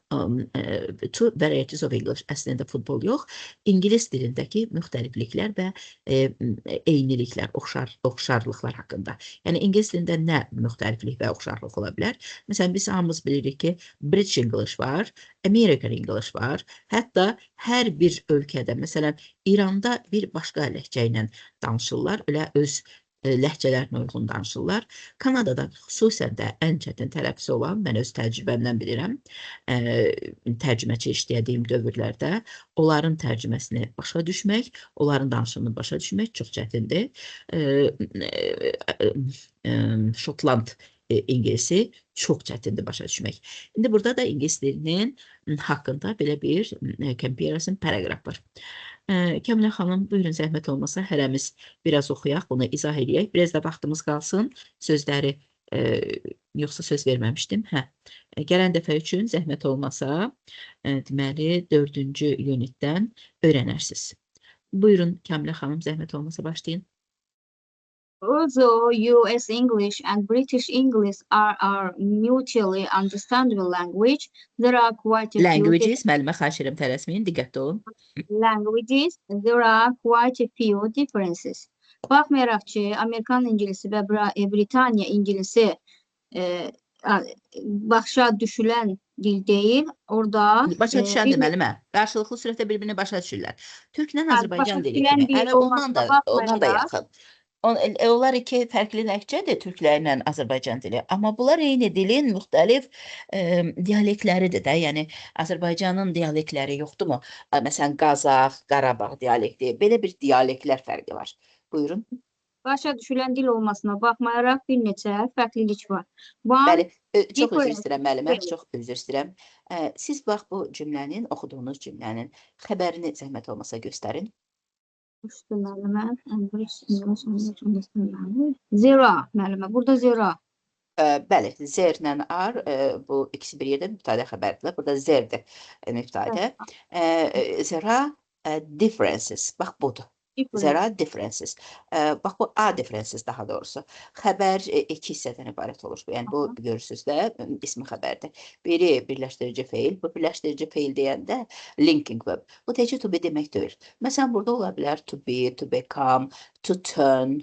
two varieties of English, əslində futbol yox, İngilis dilindəki müxtəlifliklər və eyniliklər, oxşarlıqlar haqqında. Yəni, İngilis dilində nə müxtəliflik və oxşarlıq ola bilər? Məsələn, biz hamımız bilirik ki, British English var, American English var, hətta hər bir ölkədə, məsələn, İranda bir başqa ləhcə ilə danışırlar, elə öz ləhcələrinə uyğun danışırlar. Kanadada xüsusən də ən çətin tələffüzü olan, mən öz təcrübəmdən bilirəm, tərcüməçi işlədiyim dövrlərdə onların tərcüməsini başa düşmək, onların danışığını başa düşmək çox çətindir. Şotland İngilisi çox çətindir başa düşmək. İndi burada da İngilis dilinin haqqında belə bir comparison paragraf var. Kəmilə xanım, buyurun, zəhmət olmasa hərəmiz biraz oxuyaq, bunu izah edək. Biraz da vaxtımız qalsın, sözləri, yoxsa söz verməmişdim. Gələn dəfə üçün zəhmət olmasa, deməli, 4-cü unitdən öyrənərsiniz. Buyurun, Kəmilə xanım, zəhmət olmasa başlayın. Although US English and British English are mutually understandable language, there are quite a few Languages, müəllimə xahiş edirəm, tələsməyin, diqqətli olun. Languages, there are quite a few differences. Baxmayaraq ki, Amerikan İngilisi və Britaniya İngilisi başa düşülən dil deyil, orada... Başa düşəndir, müəllimə. Qarşılıqlı sürətdə bir-birini başa düşürlər. Türklə Azərbaycan dili kimi, hələ ondan da yaxın. Onlar iki fərqli ləhcədir, türklərlə Azərbaycan dili. Amma bunlar eyni dilin müxtəlif dialektləridir də. Yəni, Azərbaycanın dialektləri yoxdurmu? Məsələn, Qazax, Qarabağ dialekti. Belə bir dialektlər fərqi var. Buyurun. Başa düşülən dil olmasına baxmayaraq bir neçə fərqlilik var. Bəli, çox üzr istəyirəm, müəllimə, çox üzr istəyirəm. Siz bax, bu cümlənin, oxuduğunuz cümlənin xəbərini zəhmət olmasa göstərin. Müəllimə, zero, müəllimə, burada zero. Bəli, zerlə ar, bu ikisi bir yerdə mübtədə xəbərdirlər. Burada zerdir mübtədə. Zera, differences, bax budur. There are differences. Bax, bu A differences daha doğrusu. Xəbər iki hissədən ibarət olur. Yəni, bu görürsünüz də ismi xəbərdir. Biri birləşdirici feil. Bu birləşdirici feil deyəndə linking verb. Bu təcə to be demək deyil. Məsələn, burada ola bilər to be, to become, to turn,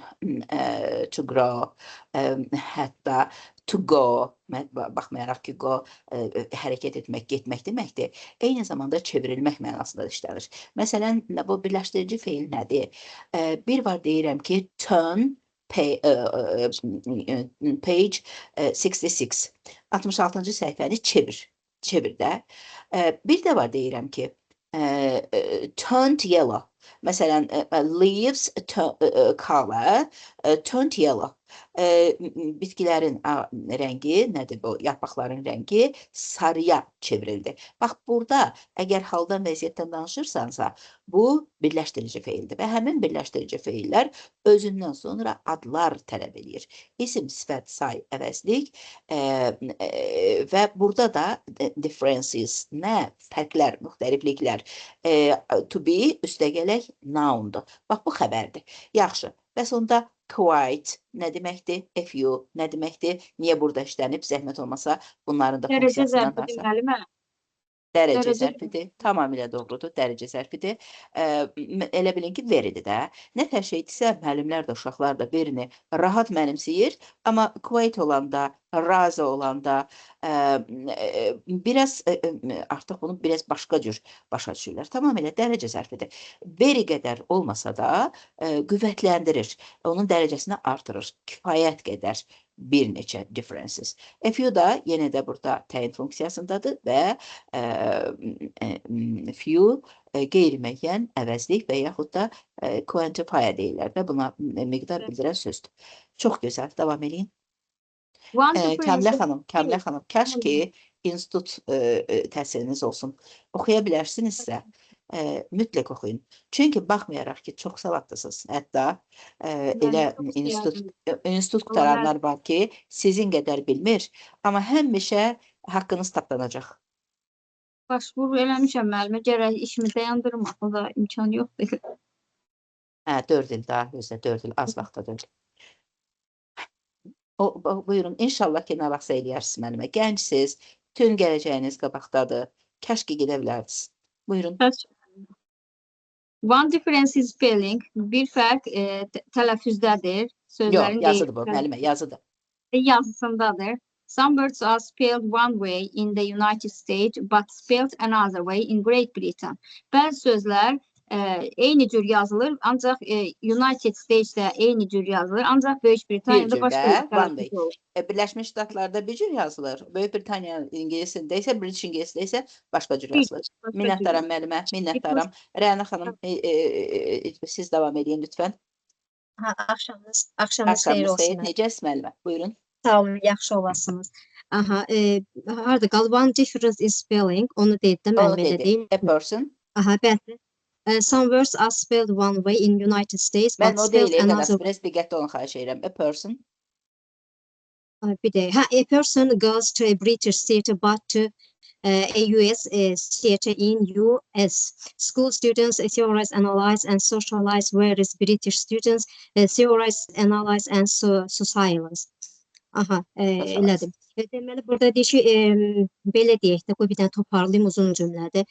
to grow, hətta to go, baxmayaraq ki, go, hərəkət etmək, getmək deməkdir. Eyni zamanda çevrilmək mənasında işlənir. Məsələn, bu birləşdirici feil nədir? Bir var deyirəm ki, turn page 66. 66-cı səhifəni çevir də. Bir də var deyirəm ki, turned yellow. Məsələn, leaves color turned yellow. Bitkilərin rəngi, nədir bu? Yarpaqların rəngi sarıya çevrildi. Bax, burada əgər haldan vəziyyətdən danışırsansa, bu birləşdirici feildir və həmin birləşdirici feillər özündən sonra adlar tələb edir. İsim, sifət, say, əvəzlik və burada da differences, nə? Fərqlər, müxtəlifliklər. To be üstəgələk noundur. Bax, bu xəbərdir. Yaxşı, bəs onda quite nə deməkdir? A few nə deməkdir? Niyə burada işlənib? Zəhmət olmasa bunların da funksiyasından danışaq. Dərəcə zərfidir. Tamamilə doğrudur. Dərəcə zərfidir. Elə bilin ki, veridir də. Nə tər şeydirsə, müəllimlər də, uşaqlar da verini rahat mənimsəyir. Amma quite olanda, razı olanda biraz artıq bunu biraz başqa cür başa düşürlər. Tamamilə dərəcə zərfidir. Veri qədər olmasa da qüvvətləndirir. Onun dərəcəsini artırır. Kifayət qədər bir neçə differences. A few da yenə də burada təyin funksiyasındadır və few qeyri-müəyyən, əvəzlik və yaxud da quantifier deyirlər də. Buna miqdar bildirən sözdür. Çox gözəl. Davam edin. Kəmilə xanım, kəş ki institut təhsiliniz olsun. Oxuya bilərsinizsə, mütləq oxuyun. Çünki baxmayaraq ki, çox savadlısınız. Hətta elə institut qutaranlar var ki, sizin qədər bilmir, amma həmişə haqqınız tapdanacaq. Başvuru eləmişəm müəllimə, gərək işimi dayandırmaq, o da imkan yoxdur. 4 il daha, özdə 4 il, az vaxta 4 il. Buyurun, inşallah ki, nə vaxtsa eləyərsiniz mənimə. Gəncsiniz, bütün gələcəyiniz qabaqdadır. Kəş ki, gedə bilərdiniz. Buyurun. One difference is spelling. Bir fərq tələffüzdədir. Yox, yazıdır bu, müəllimə, yazıdır. Yazısındadır. Some words are spelled one way in the United States, but spelled another way in Great Britain. Bəzi sözlər eyni cür yazılır, ancaq United States'də eyni cür yazılır, ancaq Böyük Britaniyada başqa tələffüz olur. Birləşmiş Ştatlarda bir cür yazılır, Böyük Britaniya ingilisində isə, British ingilisində isə başqa cür yazılır. Minnətdaram müəllimə, minnətdaram. Rəna xanım, siz davam edin lütfən. Axşamınız xeyir olsun. Necəsiz müəllimə? Buyurun. Sağ olun, yaxşı olasınız. Harada qalıb? One difference in spelling, onu deyildi, müəllimə də deyim. A person. Bəli. Some words are spelled one way in United States, but spelled another way. Biraz diqqətli olun, xahiş edirəm. A person. Bir də, a person goes to a British theater, but to a US theater in US. School students theorize, analyze, and socialize, whereas British students theorize, analyze, and socialize. Elədim. Deməli, burada deyir ki, belə deyək də, qoy bir dənə toparlayayım, uzun cümlədir.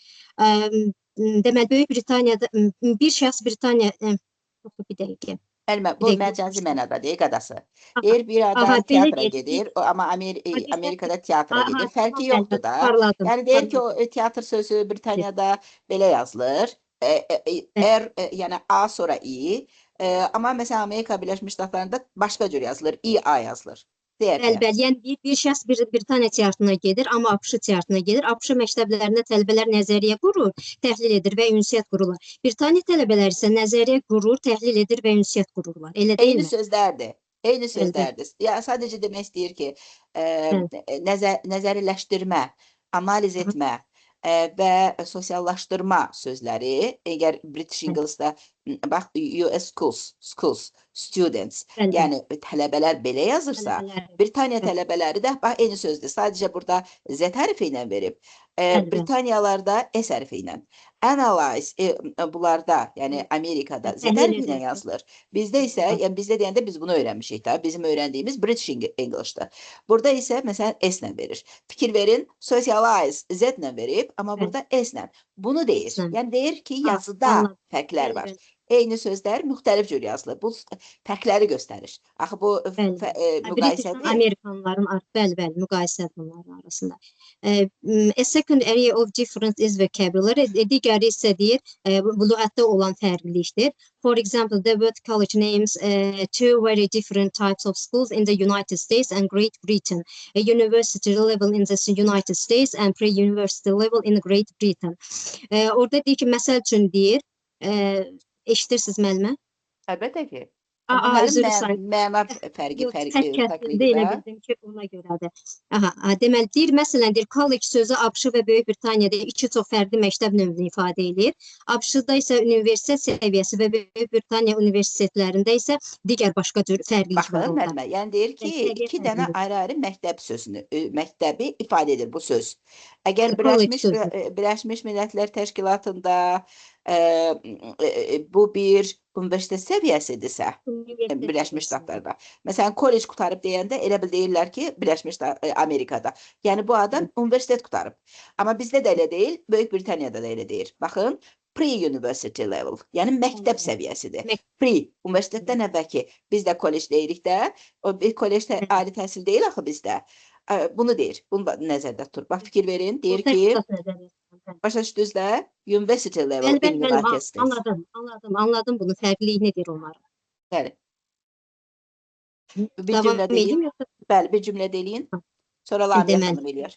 Deməli, Böyük Britaniyada, bir şəxs Britaniya, bir dəqiqə. Elmə, bu məcazi mənada deyək adası. Deyir, bir adam teatra gedir, amma Amerikada teatra gedir. Fərqi yoxdur da. Yəni, deyir ki, o teatr sözü Britaniyada belə yazılır. Yəni, A sonra I. Amma məsələn, Amerika Birləşmiş Ştatlarında başqa cür yazılır. I-A yazılır. Bəli, yəni bir şəxs Britaniya teatrına gedir, amma ABŞ teatrına gedir. ABŞ məktəblərində tələbələr nəzəriyyə qurur, təhlil edir və ünsiyyət qururlar. Britaniya tələbələri isə nəzəriyyə qurur, təhlil edir və ünsiyyət qururlar. Elə deyilmi? Eyni sözlərdir. Eyni sözlərdir. Yəni sadəcə demək istəyir ki, nəzəriləşdirmə, analiz etmə və sosiallaşdırma sözləri, əgər British Ingles'da bax, US schools, students, yəni tələbələr belə yazırsa, Britaniya tələbələri də bax, eyni sözdür. Sadəcə burada Z hərfi ilə verib. Britaniyalarda S hərfi ilə. Analyze, bunlarda, yəni Amerikada Z hərfi ilə yazılır. Bizdə isə, yəni bizdə deyəndə biz bunu öyrənmişik də, bizim öyrəndiyimiz British English'dır. Burada isə, məsələn, S ilə verir. Fikir verin, socialize Z ilə verib, amma burada S ilə. Bunu deyir. Yəni deyir ki, yazıda fərqlər var. Eyni sözlər müxtəlif cür yazılır. Bu fərqləri göstərir. Axı bu müqayisədir. Amerikanların, bəli, müqayisədir bunların arasında. A second area of difference is vocabulary. Digəri isə deyir, bu lüğətdə olan fərqlilikdir. For example, the word college names two very different types of schools in the United States and Great Britain. A university level in the United States and pre-university level in Great Britain. Orada deyir ki, məsəl üçün deyir, eşidirsiniz müəllimə? Əlbəttə ki. Üzr Bunların istəyirəm. məna fərqi Yox, tək kəsildi, fərqlidir elə də. bildim ki, ona görədir. Deməli, deyir, məsələn, deyir, college sözü ABŞ və Böyük Britaniyada iki çox fərqli məktəb növünü ifadə edir. ABŞ-da isə universitet səviyyəsi və Böyük Britaniya universitetlərində isə digər başqa cür fərqlilik var Baxın, orada. müəllimə, yəni deyir ki, Səviyyə iki dənə fərqlidir. ayrı-ayrı məktəb sözünü, məktəbi ifadə edir bu söz. Əgər College sözü. Birləşmiş Millətlər Təşkilatında bu bir universitet səviyyəsidirsə, Birləşmiş Ştatlarda. Məsələn, kollec qutarıb deyəndə elə bil deyirlər ki, Birləşmiş Amerikada. Yəni bu adam universitet qutarıb. Amma bizdə də elə deyil, Böyük Britaniyada da elə deyir. Baxın, pre-university level, yəni məktəb səviyyəsidir. Pre, universitetdən əvvəlki. Biz də kollec deyirik də, o bir kollecdə ali təhsil deyil axı bizdə. Bunu deyir, bunu nəzərdə tutur. Bax, fikir verin, deyir ki, başa düşdünüz də, university level in United States. Anladım bunu, fərqlilik nedir onların? Bəli. Bir cümlə deyin. Bəli, bir cümlə deyin. Sonra Lamia xanım eləyər.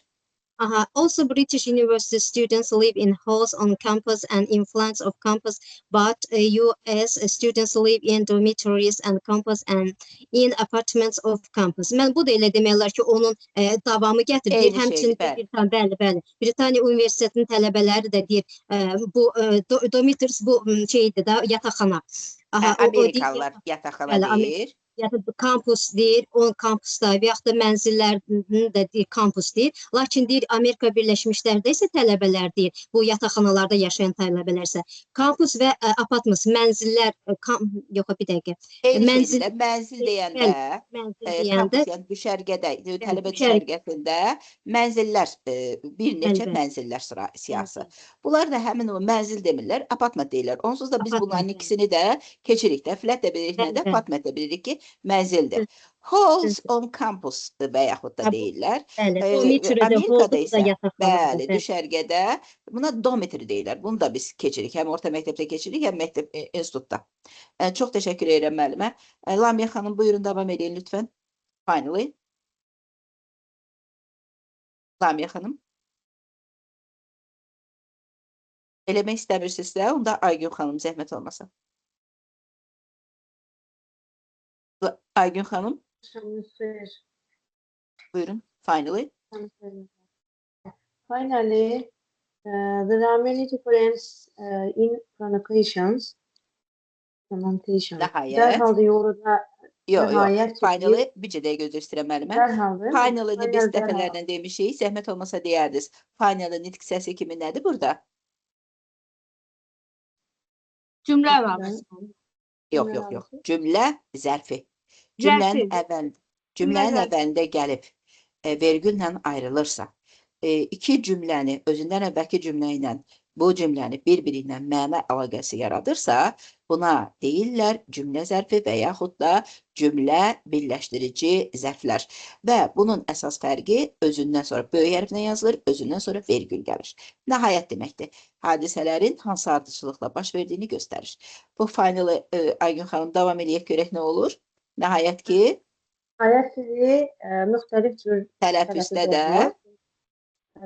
Also, British university students live in halls on campus and in flanks of campus, but US students live in dormitories and campus and in apartments of campus. Mən bu da elə deməklər ki, onun davamı gətirir. Həmçinin Britaniya Universitetinin tələbələri də deyir, bu dormitories bu şeydir də, yataqxana. Amerikalılar yataqxana deyir. Yəni kampus deyir, on kampusda və yaxud da mənzillərini də deyir, kampus deyir. Lakin deyir, Amerika Birləşmiş Ştatlarında isə tələbələr deyir, bu yataqxanalarda yaşayan tələbələr isə kampus və apartment, mənzillər, yox, bir dəqiqə. Mənzil deyəndə, kampus, yəni düşərgədə, tələbə düşərgəsində mənzillər, bir neçə mənzillər siyasi. Bunlar da həmin o mənzil demirlər, apartment deyirlər. Onsuz da biz bunların ikisini də keçirik də, flat də bilirik, nə də apartment də bilirik ki, mənzildir. Halls on campus və yaxud da deyirlər. Amerikada isə, bəli, düşərgədə buna dormitory deyirlər. Bunu da biz keçirik. Həm orta məktəbdə keçirik, həm məktəb institutda. Çox təşəkkür edirəm müəllimə. Lamia xanım, buyurun davam edin lütfən. Finally. Lamia xanım. Eləmək istəmirsinizsə, onda Aygün xanım zəhmət olmasa. Aygün xanım. Buyurun. Finally. Finally, there are many differences in pronunciations. Dərhal orada Yox, finally, bircə dəqiqə gözlə istəyirəm müəllimə. Finally-ni biz dəfələrlə demişik, zəhmət olmasa deyərdiniz. Finally nitq səsi kimi nədir burada? Cümlə var. Yox. Cümlə zərfi. Cümlənin əvvəlində gəlib vergüllə ayrılırsa, iki cümləni özündən əvvəlki cümlə ilə bu cümləni bir-biri ilə məna əlaqəsi yaradırsa, buna deyirlər cümlə zərfi və yaxud da cümlə birləşdirici zərflər. Və bunun əsas fərqi özündən sonra böyük hərflə yazılır, özündən sonra vergül gəlir. Nəhayət deməkdir. Hadisələrin hansı ardıcılıqla baş verdiyini göstərir. Bu finally Aygün xanım davam edək görək nə olur? Nəhayət ki, müxtəlif cür tələffüzdə də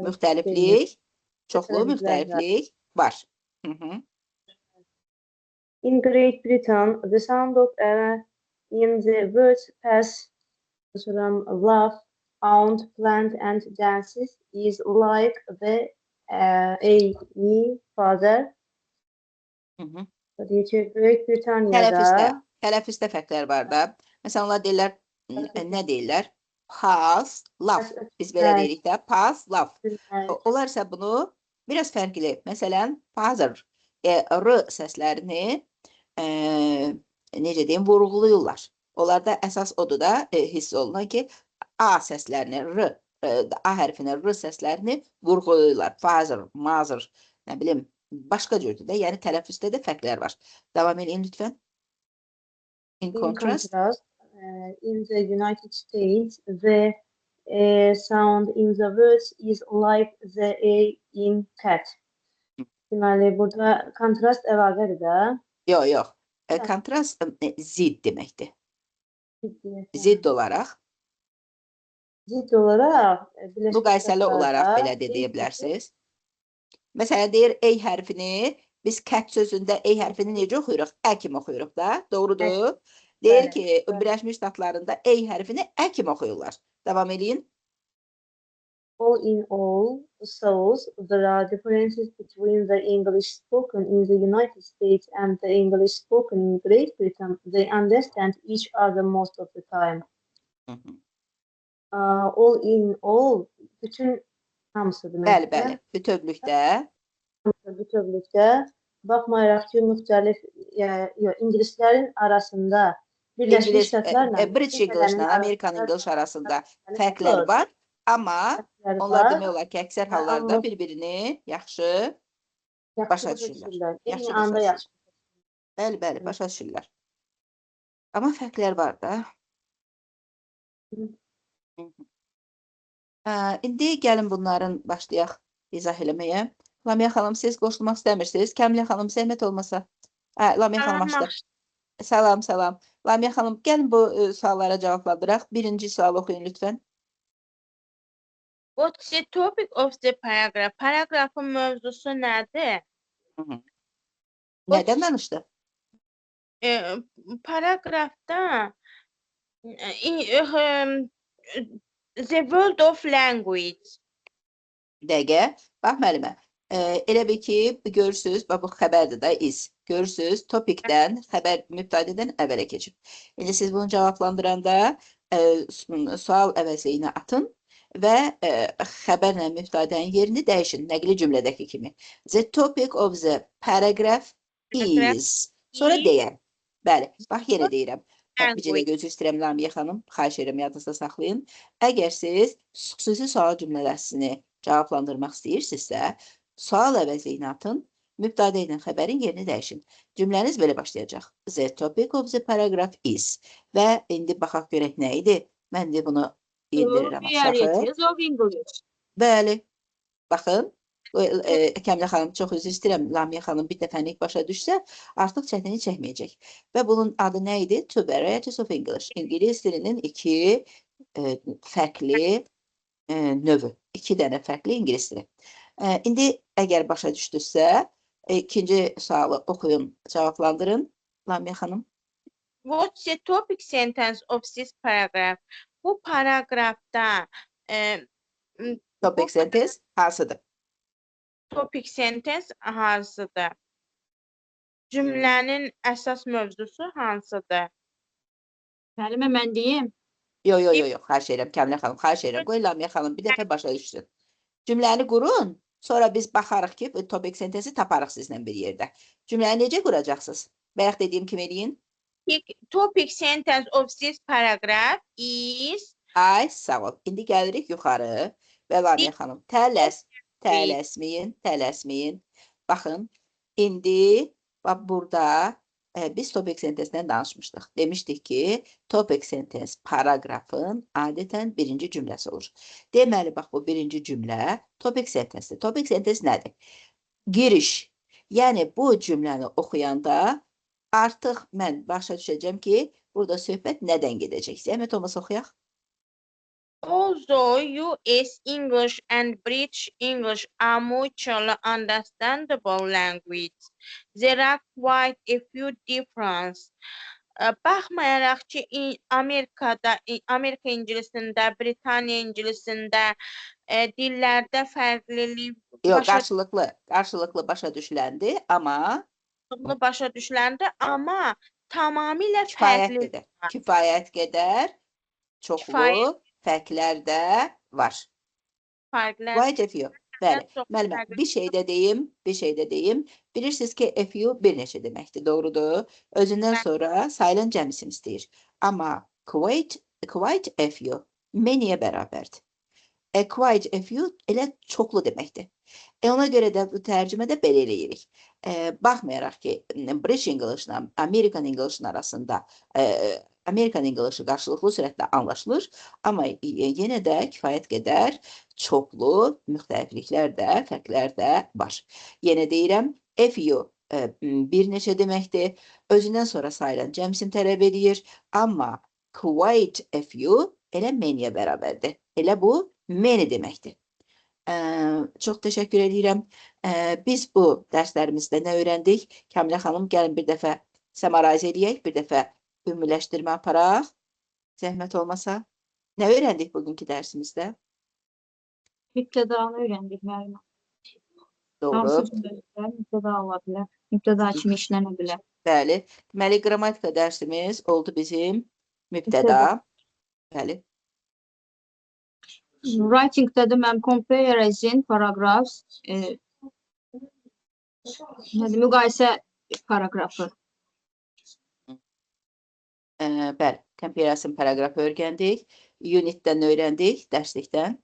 müxtəliflik, çoxlu müxtəliflik var. In Great Britain, the sound of in the words pass from laugh, aunt, plant and dances is like the a, father. Böyük Britaniyada Tələffüzdə fərqlər var da. Məsələn, onlar deyirlər, nə deyirlər? Pass, laugh. Biz belə deyirik də, pass, laugh. Onlar isə bunu biraz fərqli. Məsələn, father, r səslərini necə deyim, vurğuluyurlar. Onlarda əsas odur da hiss olunan ki, a səslərini, a hərfini, r səslərini vurğuluyurlar. Father, mother, nə bilim, başqa cürdür də, yəni tələffüzdə də fərqlər var. Davam edin lütfən. In contrast, in the United States, the sound in the words is like the a in cat. Deməli, burada kontrast əlavədir də. Yox. Kontrast zid deməkdir. Zidd olaraq. Müqayisəli olaraq belə deyə bilərsiniz. Məsələn, deyir, ey hərfini biz cat sözündə E hərfini necə oxuyuruq? Ə kimi oxuyuruq da, doğrudur. Bəli, Deyir ki, bəli. Birləşmiş Ştatlarında E hərfini Ə kimi oxuyurlar. Davam edin. All in all, so there are differences between the English spoken in the United States and the English spoken in Great Britain. They understand each other most of the time. Hı hı. All in all, bütün hamısı Bəli, deməkdir. bəli. Bütövlükdə. Bütövlükdə baxmayaraq ki, müxtəlif ingilislərin arasında Birləşmiş İngilis, Ştatlarla British English'la Amerikan English arasında fərqlər var. Amma onlar demək olar ki, əksər hallarda Amma bir-birini yaxşı başa düşürlər. Eyni Yaxşı anda başa yaxşı. düşürlər. Bəli, bəli, başa düşürlər. Amma fərqlər var da. Hı. Hı hı. İndi gəlin bunların başlayaq izah eləməyə. Lamia xanım, siz qoşulmaq istəmirsiniz? Kəmilə xanım, zəhmət olmasa. Lamia xanım açdı. Salam, salam. Lamia xanım, gəlin bu suallara cavablandıraq. Birinci sual oxuyun lütfən. What's the topic of the paragraph? Paragrafın mövzusu nədir? Hı -hı. Nədən danışdı? Paragrafda the world of language. Dəqiqə. Bax müəllimə. Elə bil ki, görürsünüz, bax bu xəbərdir də is. Görürsünüz, topikdən, xəbər mübtədədən əvvələ keçib. İndi siz bunu cavablandıranda sual əvəzliyinə atın və xəbərlə mübtədənin yerini dəyişin, nəqli cümlədəki kimi. The topic of the paragraph is. Sonra deyən. Bəli, bax yenə deyirəm. Bircə də gözü istəyirəm Lamia xanım, xahiş edirəm yadınızda saxlayın. Əgər siz xüsusi sual cümlələrini cavablandırmaq istəyirsinizsə, sual əvəzliyini atın, mübtədə ilə xəbərin yerini dəyişin. Cümləniz belə başlayacaq. The topic of the paragraph is. Və indi baxaq görək nə idi? Mən də bunu indirirəm aşağı. Varieties of English. Bəli. Baxın. Kəmilə xanım, çox üzr istəyirəm. Lamia xanım bir dəfəlik başa düşsə, artıq çətinlik çəkməyəcək. Və bunun adı nə idi? Two varieties of English. İngilis dilinin iki fərqli növü. İki dənə fərqli ingilis dili. İndi əgər başa düşdünüzsə, ikinci sualı oxuyun, cavablandırın. Lamia xanım. What's the topic sentence of this paragraph? Bu paragrafda Topic sentence hansıdır? topic sentence hansıdır? Cümlənin əsas mövzusu hansıdır? Müəllimə, mən deyim. Yox, xahiş edirəm Kəmilə xanım, xahiş edirəm. Qoy Lamia xanım bir dəfə başa düşsün. Cümləni qurun, sonra biz baxarıq ki, topic sentence taparıq sizlə bir yerdə. Cümləni necə quracaqsınız? Bayaq dediyim kimi eləyin. Topic sentence of this paragraph is. Ay, sağ ol. İndi gəlirik yuxarı və Lamia xanım, tələsməyin. Baxın, indi bax burada biz topic sentence-dən danışmışdıq. Demişdik ki, topic sentence paragrafın adətən birinci cümləsi olur. Deməli, bax bu birinci cümlə topic sentence-dir. Topic sentence nədir? Giriş. Yəni, bu cümləni oxuyanda artıq mən başa düşəcəm ki, burada söhbət nədən gedəcək? Zəhmət olmasa oxuyaq. Although US English and British English are mutually understandable language, there are quite a few differences. Baxmayaraq ki, Amerika ingilisində, Britaniya ingilisində dillərdə fərqlilik qarşılıqlı başa düşüləndi, amma tamamilə fərqlidir. Kifayət qədər çoxlu fərqlər də var. Quite a few. Bəli, müəllimə, bir şey də deyim. Bilirsiniz ki, a few bir neçə deməkdir, doğrudur. Özündən sonra sayılan cəmisini istəyir. Amma quite a few many'yə bərabərdir. Quite a few elə çoxlu deməkdir. Ona görə də bu tərcümədə belə eləyirik. Baxmayaraq ki, British English-la American English arasında Amerikan English'i qarşılıqlı sürətlə anlaşılır, amma yenə də kifayət qədər çoxlu müxtəlifliklər də, fərqlər də var. Yenə deyirəm, a few bir neçə deməkdir, özündən sonra sayılan cəmsin tələb edir, amma quite a few elə many'yə bərabərdir. Elə bu many deməkdir. Çox təşəkkür edirəm. Biz bu dərslərimizdə nə öyrəndik? Kamilə xanım, gəlin bir dəfə summarize eləyək, bir dəfə ümumiləşdirmə aparaq. Zəhmət olmasa. Nə öyrəndik bugünkü dərsimizdə? Mübtədanı öyrəndik müəllimə. Doğru. Hansı cümlələr mübtəda ola bilər? Mübtəda kimi işlənə bilər. Bəli. Deməli, qrammatika dərsimiz oldu bizim mübtəda. Bəli. Writing-də də mən comparison paragraphs, müqayisə paragrafı. Bəli, comparison paragrafı öyrəndik. Unitdən öyrəndik, dərslikdən.